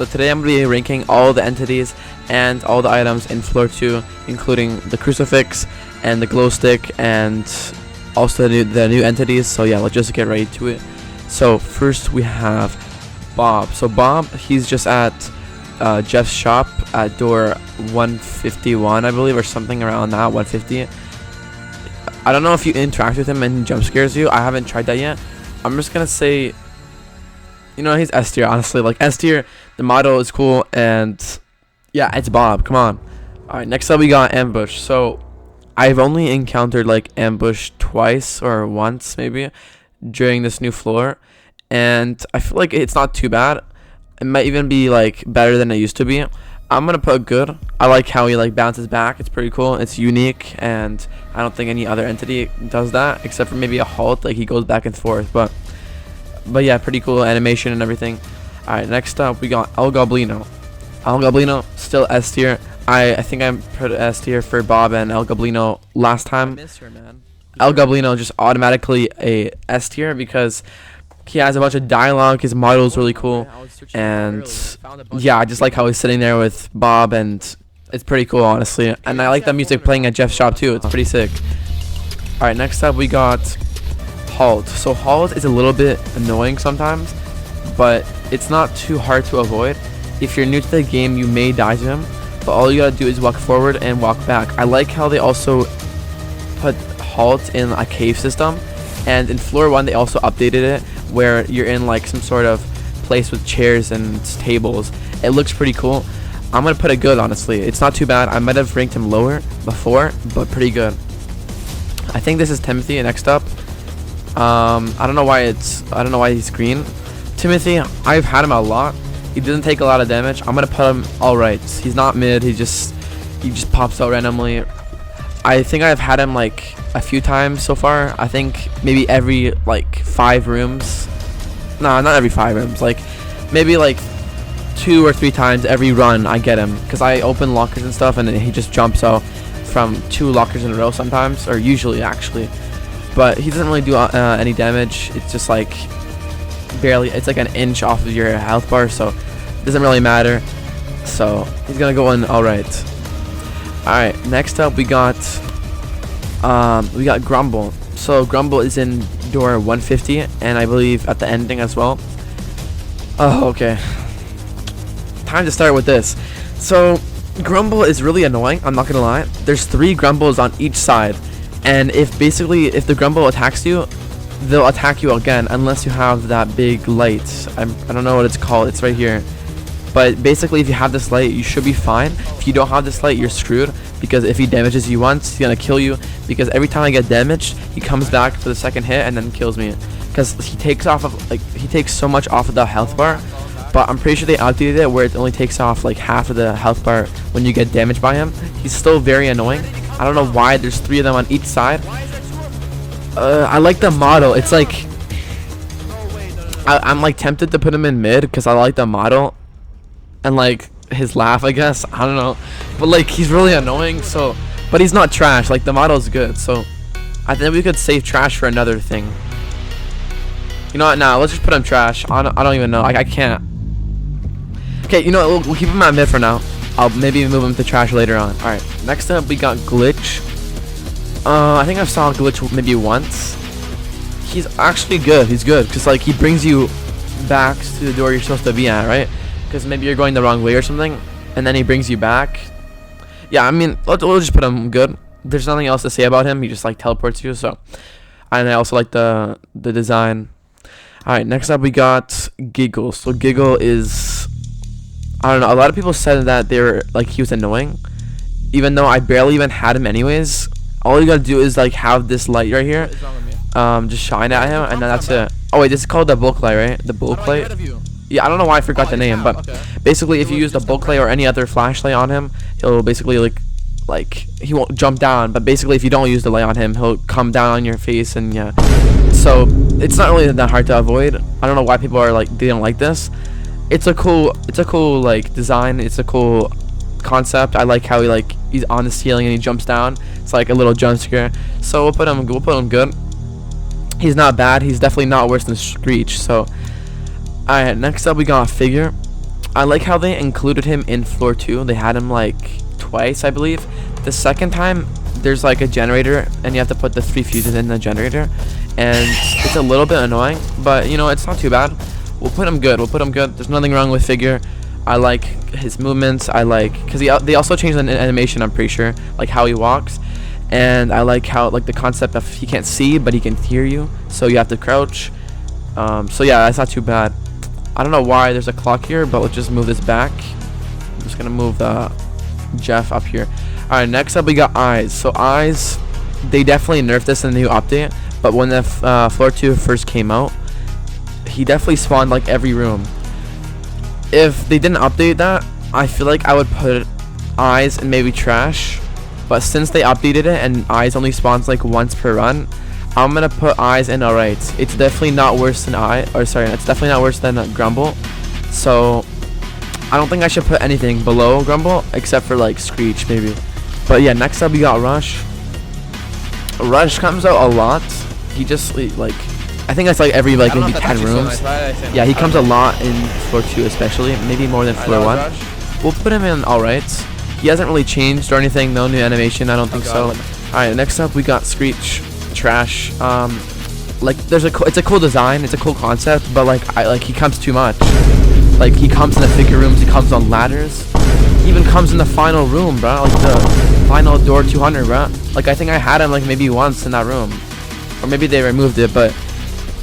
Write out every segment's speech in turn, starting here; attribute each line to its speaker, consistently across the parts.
Speaker 1: So today I'm going to be ranking all the entities and all the items in floor 2, including the crucifix and the glow stick and also the new entities. So yeah, let's just get right to it. So first we have Bob. So Bob, he's just at Jeff's shop at door 151, I believe, or something around that, 150. I don't know if you interact with him and he jump scares you. I haven't tried that yet. I'm just gonna say, you know, he's S tier, honestly. Like, S tier, the model is cool, and yeah, it's Bob. Come on. Alright, next up we got Ambush. So I've only encountered like Ambush twice or once maybe during this new floor, and I feel like it's not too bad. It might even be like better than it used to be. I'm gonna put good. I like how he like bounces back. It's pretty cool. It's unique, and I don't think any other entity does that except for maybe a halt. Like, he goes back and forth, but yeah, pretty cool animation and everything. All right, next up we got El Goblino. El Goblino still S tier. I think I put S tier for Bob and El Goblino last time.
Speaker 2: I miss her, man.
Speaker 1: El Goblino just automatically a S tier because he has a bunch of dialogue. His model is really cool, and yeah, I just like how he's sitting there with Bob, and it's pretty cool, honestly. And I like the music playing at Jeff's shop too. It's pretty sick. All right, next up we got Halt. So Halt is a little bit annoying sometimes, but it's not too hard to avoid. If you're new to the game, you may die to him, but all you gotta do is walk forward and walk back. I like how they also put Halt in a cave system, and in floor 1 they also updated it where you're in like some sort of place with chairs and tables. It looks pretty cool. I'm gonna put it good, honestly. It's not too bad. I might have ranked him lower before, but pretty good. I think this is Timothy next up. I don't know why he's green. Timothy, I've had him a lot. He doesn't take a lot of damage. I'm gonna put him alright. He's not mid. He just pops out randomly. I think I've had him like a few times so far. I think maybe every like 5 rooms. No, not every 5 rooms. Like maybe like 2 or 3 times every run I get him, because I open lockers and stuff, and then he just jumps out from 2 lockers in a row sometimes, or usually actually. But he doesn't really do any damage. It's just like barely. It's like an inch off of your health bar, so it doesn't really matter. So he's gonna go in alright. Alright, next up we got Grumble. So Grumble is in door 150, and I believe at the ending as well. Oh, okay. Time to start with this. So Grumble is really annoying, I'm not gonna lie. There's 3 Grumbles on each side, and if the Grumble attacks you, they'll attack you again unless you have that big light. I don't know what it's called. It's right here. But basically, if you have this light, you should be fine. If you don't have this light, you're screwed, because if he damages you once, he's gonna kill you, because every time I get damaged, he comes back for the second hit and then kills me, because he takes so much off of the health bar. But I'm pretty sure they outdated it where it only takes off like half of the health bar when you get damaged by him. He's still very annoying. I don't know why there's 3 of them on each side. I like the model. It's like I'm like tempted to put him in mid because I like the model and like his laugh, I guess. I don't know, but like he's really annoying. So, but he's not trash. Like, the model is good. So I think we could save trash for another thing. You know what? Now let's just put him trash. I don't even know. I can't. Okay, you know, we'll keep him at mid for now. I'll maybe move him to trash later on. All right. Next up we got Glitch. I think I saw Glitch maybe once. He's actually good. He's good because like he brings you back to the door you're supposed to be at, right? Because maybe you're going the wrong way or something, and then he brings you back. Yeah, I mean, we'll just put him good. There's nothing else to say about him. He just like teleports you. So, and I also like the design. All right, next up we got Giggle. So Giggle is, I don't know. A lot of people said that he was annoying, even though I barely even had him anyways. All you gotta do is like have this light right here, just shine at him, and then that's it. Oh wait, this is called the bulk light, right? The bulk light. Yeah, I don't know why I forgot the name, but basically if you use the bulk light or any other flashlight on him, he'll basically like he won't jump down, but basically if you don't use the light on him, he'll come down on your face, and yeah. So it's not really that hard to avoid. I don't know why people are like, they don't like this. It's a cool like design. It's a cool concept. I like how he's on the ceiling and he jumps down. It's like a little jump scare. So we'll put him good. He's not bad. He's definitely not worse than Screech. So alright, next up we got Figure. I like how they included him in floor 2. They had him like twice, I believe. The second time, there's like a generator, and you have to put the 3 fuses in the generator, and it's a little bit annoying, but you know, it's not too bad. We'll put him good. There's nothing wrong with Figure. I like his movements. I like, because they also changed the animation, I'm pretty sure, like how he walks. And I like how, like, the concept of he can't see but he can hear you, so you have to crouch. So yeah, that's not too bad. I don't know why there's a clock here, but let's just move this back. I'm just gonna move Jeff up here. Alright, next up we got eyes. So eyes, they definitely nerfed this in the new update, but when the floor 2 first came out, he definitely spawned like every room. If they didn't update that, I feel like I would put eyes and maybe trash, but since they updated it and eyes only spawns like once per run, I'm gonna put eyes in alright. It's definitely not worse than it's definitely not worse than Grumble. So I don't think I should put anything below Grumble except for like Screech maybe. But yeah, next up we got Rush. Rush comes out a lot. He just like, I think that's like every like maybe 10 rooms. Yeah, he comes a lot in floor 2 especially, maybe more than floor 1. We'll put him in alright. He hasn't really changed or anything, no new animation, I don't think so. Alright, next up we got Screech. Trash. Like it's a cool design, it's a cool concept, but like he comes too much. Like he comes in the figure rooms, he comes on ladders, he even comes in the final room, bro, like the final door 200, bro. Like I think I had him like maybe once in that room, or maybe they removed it, but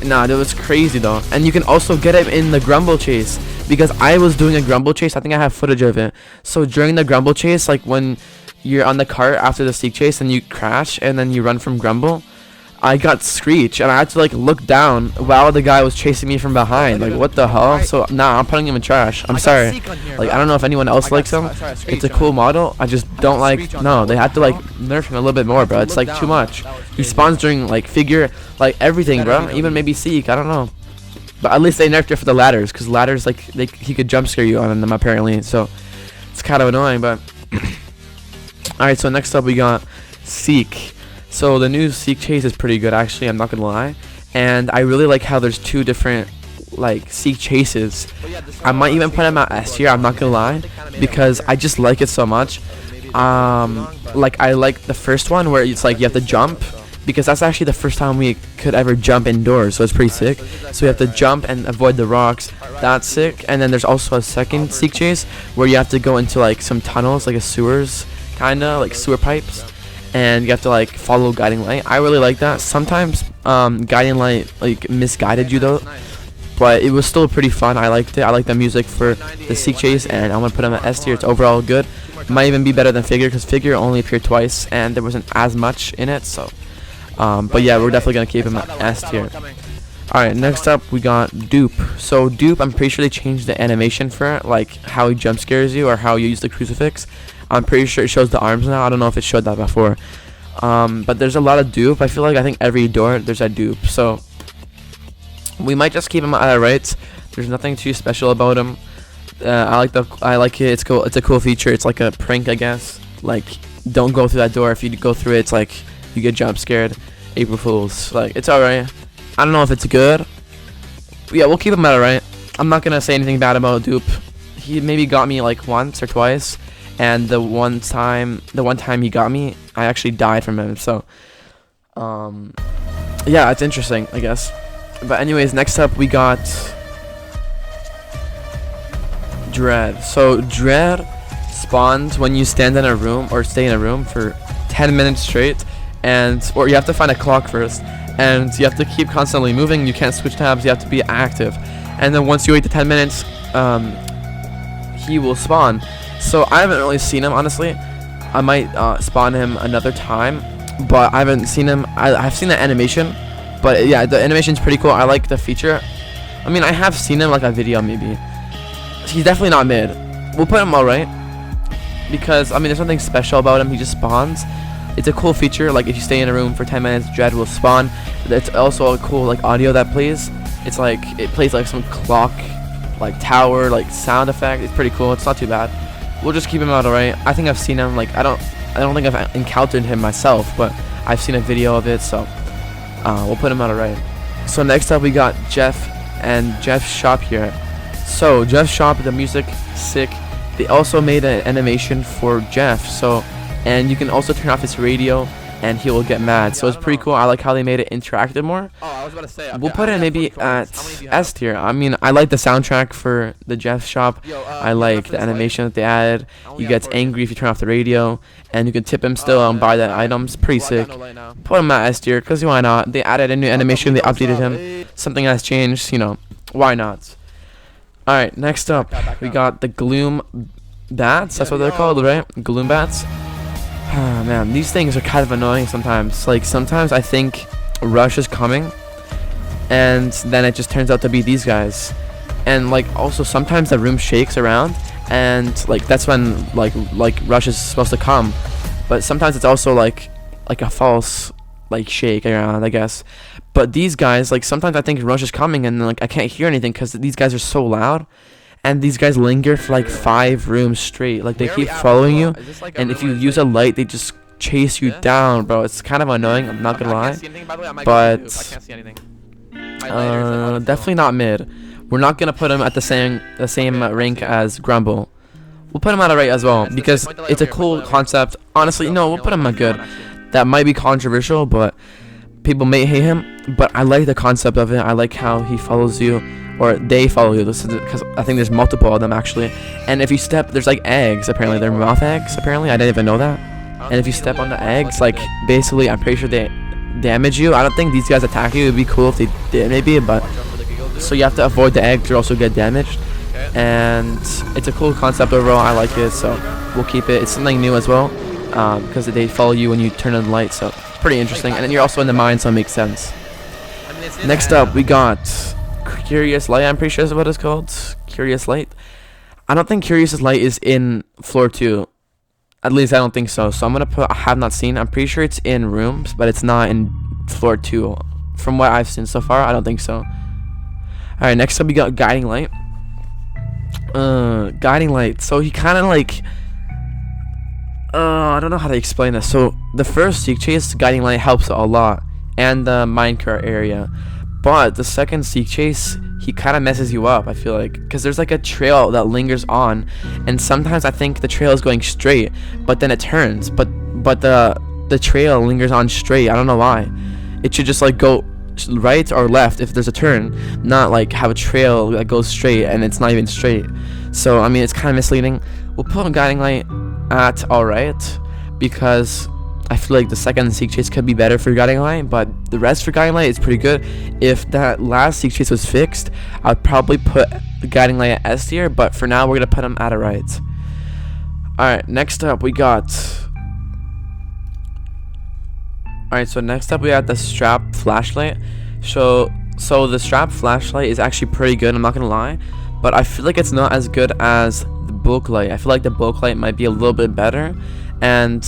Speaker 1: nah, that was crazy though. And you can also get him in the Grumble chase, because I was doing a Grumble chase. I think I have footage of it. So during the Grumble chase, like when you're on the cart after the Seek chase and you crash and then you run from Grumble, I got Screech and I had to like look down while the guy was chasing me from behind. Like what the hell? So nah, I'm putting him in trash. I'm sorry. Like I don't know if anyone else likes him. It's a cool model. I just don't like. No, they had to like nerf him a little bit more, bro. It's like too much. He spawns during like figure, like everything, bro. Even maybe Seek. I don't know. But at least they nerfed it for the ladders, because ladders like he could jump scare you on them apparently. So it's kind of annoying, but. Alright, so next up we got Seek. So the new Seek chase is pretty good actually, I'm not gonna lie. And I really like how there's 2 different like Seek chases. I might even put him at S tier, I'm not gonna lie, because I just like it so much. Like I like the first one where it's like you have to jump, because that's actually the first time we could ever jump indoors, so it's pretty sick. So we have to jump and avoid the rocks. That's sick. And then there's also a second Seek chase where you have to go into like some tunnels, like a sewers, kinda like sewer pipes, and you have to like follow guiding light. I really like that. Sometimes guiding light like misguided you though, but it was still pretty fun. I liked it. I like the music for the Seek chase, and I'm gonna put him at S tier. It's overall good. Might even be better than Figure, because Figure only appeared twice and there wasn't as much in it. So but yeah, we're definitely gonna keep him at S tier. Alright, next up we got Dupe. So Dupe, I'm pretty sure they changed the animation for it, like how he jump scares you or how you use the crucifix. I'm pretty sure it shows the arms now. I don't know if it showed that before. But there's a lot of Dupe. I feel like I think every door there's a Dupe. So we might just keep him at the right. There's nothing too special about him. I like it. It's cool. It's a cool feature. It's like a prank, I guess. Like, don't go through that door. If you go through it, it's like you get jump scared. April Fools. Like, it's alright. I don't know if it's good. But yeah, we'll keep him at alright. I'm not gonna say anything bad about Dupe. He maybe got me like once or twice, and the one time he got me, I actually died from him. So yeah, it's interesting, I guess. But anyways, next up we got Dread. So Dread spawns when you stand in a room or stay in a room for 10 minutes straight, or you have to find a clock first, and you have to keep constantly moving. You can't switch tabs. You have to be active, and then once you wait the 10 minutes, he will spawn. So I haven't really seen him, honestly. I might spawn him another time, but I haven't seen him. I've seen the animation, but yeah, the animation's pretty cool. I like the feature. I mean, I have seen him like a video maybe. He's definitely not mid. We'll put him alright, because I mean, there's nothing special about him. He just spawns. It's a cool feature. Like if you stay in a room for 10 minutes, Dread will spawn. It's also a cool like audio that plays. It's like it plays like some clock, like tower, like sound effect. It's pretty cool. It's not too bad. We'll just keep him out alright. I think I've seen him. Like I don't think I've encountered him myself, but I've seen a video of it. So we'll put him out alright. So next up we got Jeff and Jeff's shop here. So Jeff's shop, the music, sick. They also made an animation for Jeff, so, and you can also turn off his radio and he will get mad. So it's pretty cool. I like how they made it interactive more.
Speaker 2: Oh, I was about to say. Okay,
Speaker 1: We'll put it maybe at S tier. I mean, I like the soundtrack for the Jeff shop. I like the animation that they added. He gets angry if you turn off the radio, and you can tip him still and buy that items. Pretty sick. Put him at S tier, because why not? They added a new animation, they updated him. Something has changed, you know, why not? Alright, next up, we got the Gloom Bats. That's what they're called, right? Gloom Bats. Ah, man, these things are kind of annoying sometimes. Like, sometimes I think Rush is coming, and then it just turns out to be these guys. And, like, also sometimes the room shakes around, and, like, that's when, like Rush is supposed to come. But sometimes it's also, like a false, like, shake around, I guess. But these guys, like, sometimes I think Rush is coming, and, like, I can't hear anything because these guys are so loud. And these guys linger for like 5 rooms straight. Like, they keep following you, and if you use a light, they just chase you down, bro. It's kind of annoying, I'm not gonna lie. But definitely not mid. We're not gonna put him at the same rank as Grumble. We'll put him at a right as well, because it's a cool concept. Honestly, no, we'll put him at good. That might be controversial, but people may hate him, but I like the concept of it. I like how he follows you, or they follow you, because I think there's multiple of them actually. And if you step, there's like eggs, apparently they're moth eggs, apparently. I didn't even know that. And if you step on the eggs, like, basically I'm pretty sure they damage you. I don't think these guys attack you. It'd be cool if they did maybe, but so you have to avoid the eggs or also get damaged. And it's a cool concept overall. I like it, so we'll keep it. It's something new as well, because they follow you when you turn on the light, so pretty interesting. And then you're also in the mine, so it makes sense. Next up, we got Curious Light. I'm pretty sure is what it's called. Curious Light. I don't think Curious Light is in floor 2. At least I don't think so. So I'm gonna put I have not seen. I'm pretty sure it's in rooms, but it's not in floor 2. From what I've seen so far, I don't think so. Alright, next up we got Guiding Light. Guiding Light. So he kinda like I don't know how to explain this. So the first Seek Chase, Guiding Light helps a lot, and the minecart area. But the second Seek Chase, he kind of messes you up, I feel like, because there's like a trail that lingers on, and sometimes I think the trail is going straight, but then it turns, but the trail lingers on straight. I don't know why. It should just like go right or left if there's a turn, not like have a trail that goes straight and it's not even straight. So I mean, it's kind of misleading. We'll put Guiding Light at alright, because I feel like the second Seek Chase could be better for Guiding Light, but the rest for Guiding Light is pretty good. If that last Seek Chase was fixed, I'd probably put Guiding Light at S tier, but for now we're gonna put him at a right. Alright, next up we got the Strap Flashlight. So the Strap Flashlight is actually pretty good, I'm not gonna lie, but I feel like it's not as good as the Bulk Light. I feel like the Bulk Light might be a little bit better, and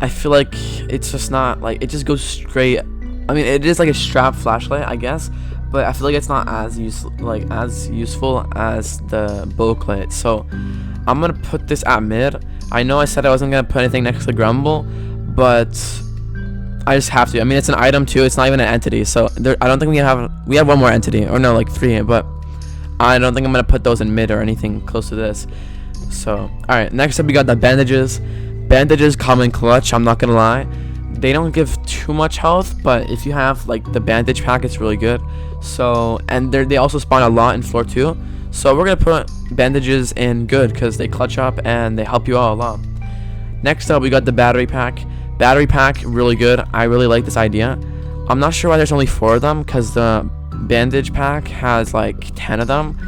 Speaker 1: I feel like it's just not, like, it just goes straight. I mean, it is like a strap flashlight, I guess, but I feel like it's not as useful as the Bulk Light. So I'm gonna put this at mid. I know I said I wasn't gonna put anything next to Grumble, but I just have to. I mean, it's an item too. It's not even an entity. So I don't think we have one more entity, or no, like 3. But I don't think I'm gonna put those in mid or anything close to this. So all right, next up we got the bandages. Bandages come in clutch, I'm not gonna lie. They don't give too much health, but if you have like the bandage pack, it's really good. So, and they also spawn a lot in floor 2. So we're gonna put bandages in good, because they clutch up and they help you out a lot. Next up we got the battery pack. Battery pack, really good. I really like this idea. I'm not sure why there's only 4 of them, because the bandage pack has like 10 of them.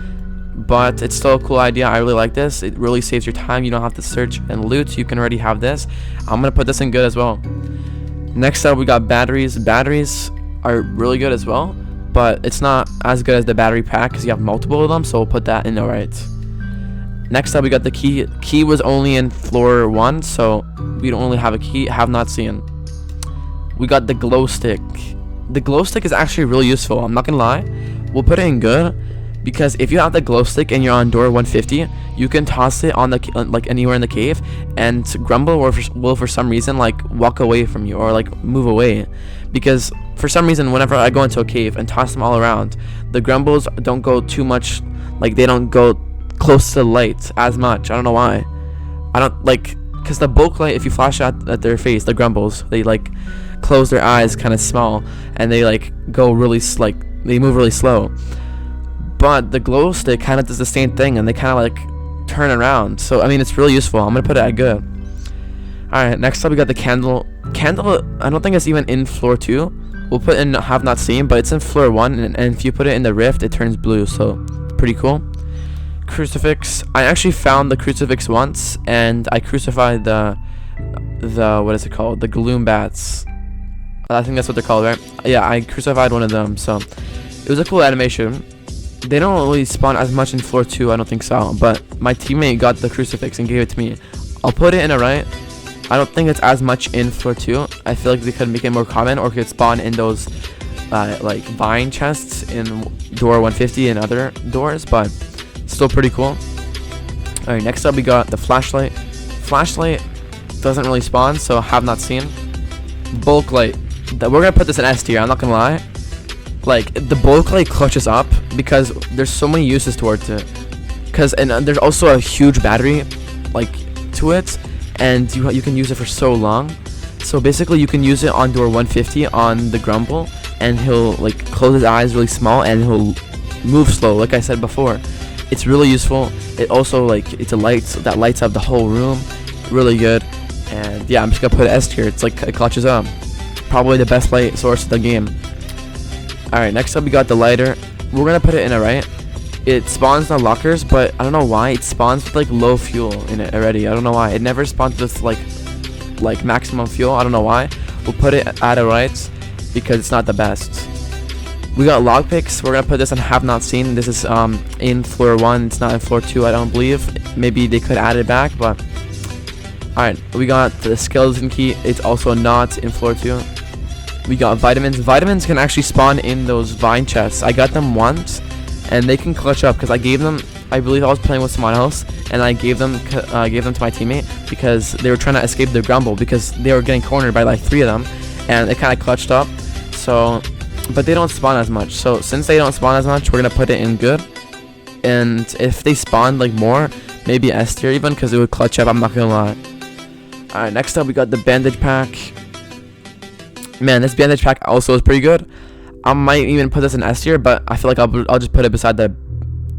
Speaker 1: But it's still a cool idea. I really like this. It really saves your time. You don't have to search and loot. You can already have this. I'm gonna put this in good as well. Next up we got batteries. Batteries are really good as well, but it's not as good as the battery pack because you have multiple of them, so we'll put that in alright. Next up we got the key. Key was only in floor 1, so we don't only have a key. Have not seen. We got the glow stick. The glow stick is actually really useful, I'm not gonna lie. We'll put it in good, because if you have the glow stick and you're on door 150, you can toss it on the like anywhere in the cave, and Grumble will for some reason like walk away from you, or like move away, because for some reason whenever I go into a cave and toss them all around, the Grumbles don't go too much Like they don't go close to the light as much. I don't know why. I don't like, because the bulk light, if you flash at their face, the Grumbles, they like close their eyes kind of small, and they like go really they move really slow. But the glow stick kind of does the same thing, and they kind of like turn around. So I mean, it's really useful. I'm gonna put it at good. All right, next up we got the candle. Candle, I don't think it's even in floor 2. We'll put in have not seen, but it's in floor 1, and if you put it in the rift, it turns blue. So pretty cool. Crucifix. I actually found the crucifix once, and I crucified the what is it called? The gloom bats. I think that's what they're called, right? Yeah, I crucified one of them. So it was a cool animation. They don't really spawn as much in floor 2, I don't think so. But my teammate got the crucifix and gave it to me. I'll put it in a right. I don't think it's as much in floor 2. I feel like they could make it more common, or could spawn in those like vine chests in door 150 and other doors, but still pretty cool. Alright, next up we got the flashlight. Flashlight doesn't really spawn, so have not seen. Bulk light. We're gonna put this in S tier, I'm not gonna lie. Like, the bulk light clutches up because there's so many uses towards it. And there's also a huge battery like to it, and you can use it for so long. So basically you can use it on door 150 on the Grumble, and he'll like close his eyes really small, and he'll move slow, like I said before. It's really useful. It also like, it's a light that lights up the whole room. Really good. And yeah, I'm just gonna put it S tier. It's like, it clutches up. Probably the best light source of the game. Alright, next up we got the lighter. We're gonna put it in a right. It spawns in the lockers, but I don't know why it spawns with like low fuel in it already. I don't know why. It never spawns with like maximum fuel. I don't know why. We'll put it at a right because it's not the best. We got lockpicks. We're gonna put this on have not seen. This is in floor 1. It's not in floor 2, I don't believe. Maybe they could add it back, but alright. We got the skeleton key. It's also not in floor 2. We got vitamins. Vitamins can actually spawn in those vine chests. I got them once, and they can clutch up because I gave them. I believe I was playing with someone else, and I gave them to my teammate because they were trying to escape the Grumble because they were getting cornered by like 3 of them, and it kind of clutched up. So, but they don't spawn as much. So since they don't spawn as much, we're gonna put it in good. And if they spawned like more, maybe S tier even, because it would clutch up. I'm not gonna lie. All right, next up we got the bandage pack. Man, this bandage pack also is pretty good. I might even put this in S tier, but I feel like I'll just put it beside a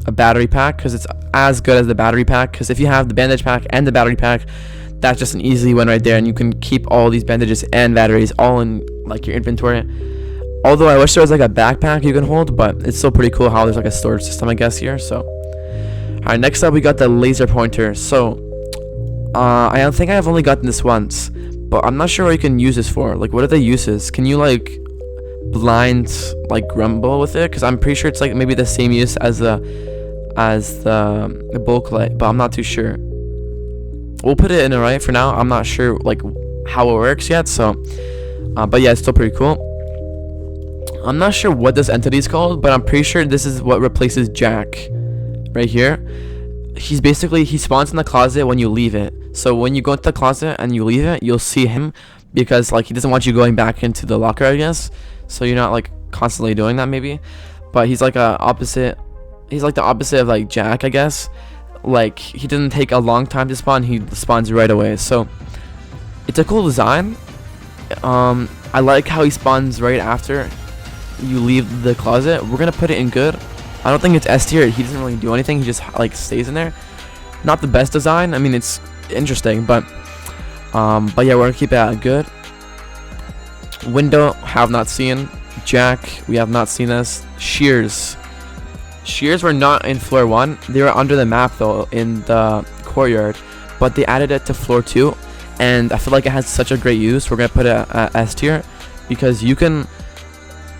Speaker 1: battery pack because it's as good as the battery pack. Because if you have the bandage pack and the battery pack, that's just an easy one right there, and you can keep all these bandages and batteries all in like your inventory. Although I wish there was like a backpack you can hold, but it's still pretty cool how there's like a storage system, I guess, here. So, all right, next up we got the laser pointer. So, I think I've only gotten this once, but I'm not sure what you can use this for. Like, what are the uses? Can you like blind like Grumble with it? Because I'm pretty sure it's like maybe the same use as the bulk light, but I'm not too sure. We'll put it in a right for now. I'm not sure like how it works yet. So, but yeah, it's still pretty cool. I'm not sure what this entity is called, but I'm pretty sure this is what replaces Jack right here. He spawns in the closet when you leave it. So when you go into the closet and you leave it, you'll see him because like he doesn't want you going back into the locker, I guess. So you're not like constantly doing that maybe. But he's like the opposite of like Jack, I guess. Like he doesn't take a long time to spawn, he spawns right away. So it's a cool design. I like how he spawns right after you leave the closet. We're gonna put it in good. I don't think it's S tier. He doesn't really do anything. He just like stays in there. Not the best design. I mean, it's interesting, but yeah, we're gonna keep it at good. Window, have not seen. Jack, we have not seen this. Shears were not in floor 1. They were under the map though in the courtyard, but they added it to floor 2, and I feel like it has such a great use. We're gonna put it at S tier because you can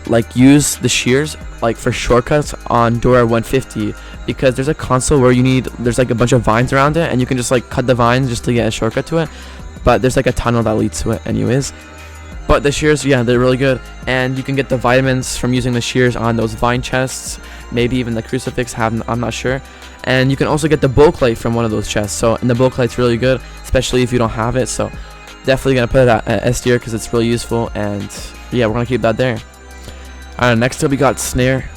Speaker 1: like use the shears like for shortcuts on door 150, because there's a console where there's like a bunch of vines around it, and you can just like cut the vines just to get a shortcut to it, but there's like a tunnel that leads to it anyways. But the shears, yeah, they're really good, and you can get the vitamins from using the shears on those vine chests, maybe even the crucifix, I'm not sure. And you can also get the bulk light from one of those chests, so, and the bulk light's really good, especially if you don't have it. So definitely gonna put it at S tier because it's really useful, and yeah, we're gonna keep that there. Alright, next up we got snare.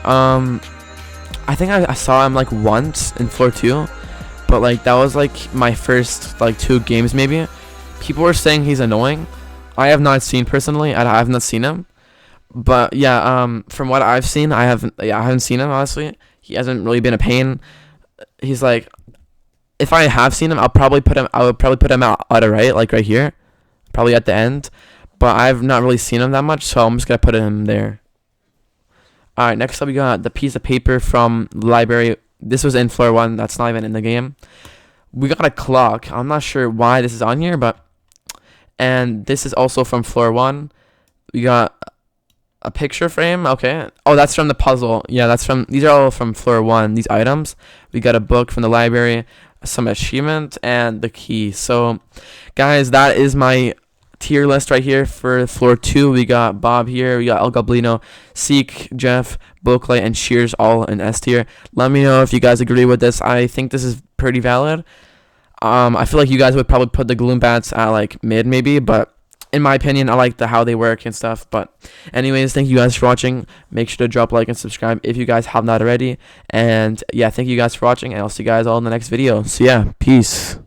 Speaker 1: I I think I saw him like once in floor 2, but like that was like my first like 2 games maybe. People were saying he's annoying. I have not seen personally. I have not seen him, but yeah, from what I've seen, I haven't seen him honestly. He hasn't really been a pain. He's like, if I have seen him, I would probably put him out to right, like right here, probably at the end. But I've not really seen him that much, so I'm just gonna put him there. All right, next up we got the piece of paper from the library. This was in floor 1. That's not even in the game. We got a clock. I'm not sure why this is on here, and this is also from floor 1. We got a picture frame. Okay. Oh, that's from the puzzle. Yeah, these are all from floor 1, these items. We got a book from the library, some achievement, and the key. So, guys, that is my tier list right here for floor 2. We got Bob here, we got El Goblino, Seek, Jeff, Booklight, and Shears all in S tier. Let me know if you guys agree with this. I think this is pretty valid. I feel like you guys would probably put the Gloom Bats at like mid maybe, but in my opinion, I like how they work and stuff. But anyways, thank you guys for watching. Make sure to drop a like and subscribe if you guys have not already. And yeah, thank you guys for watching, and I'll see you guys all in the next video. So yeah, peace.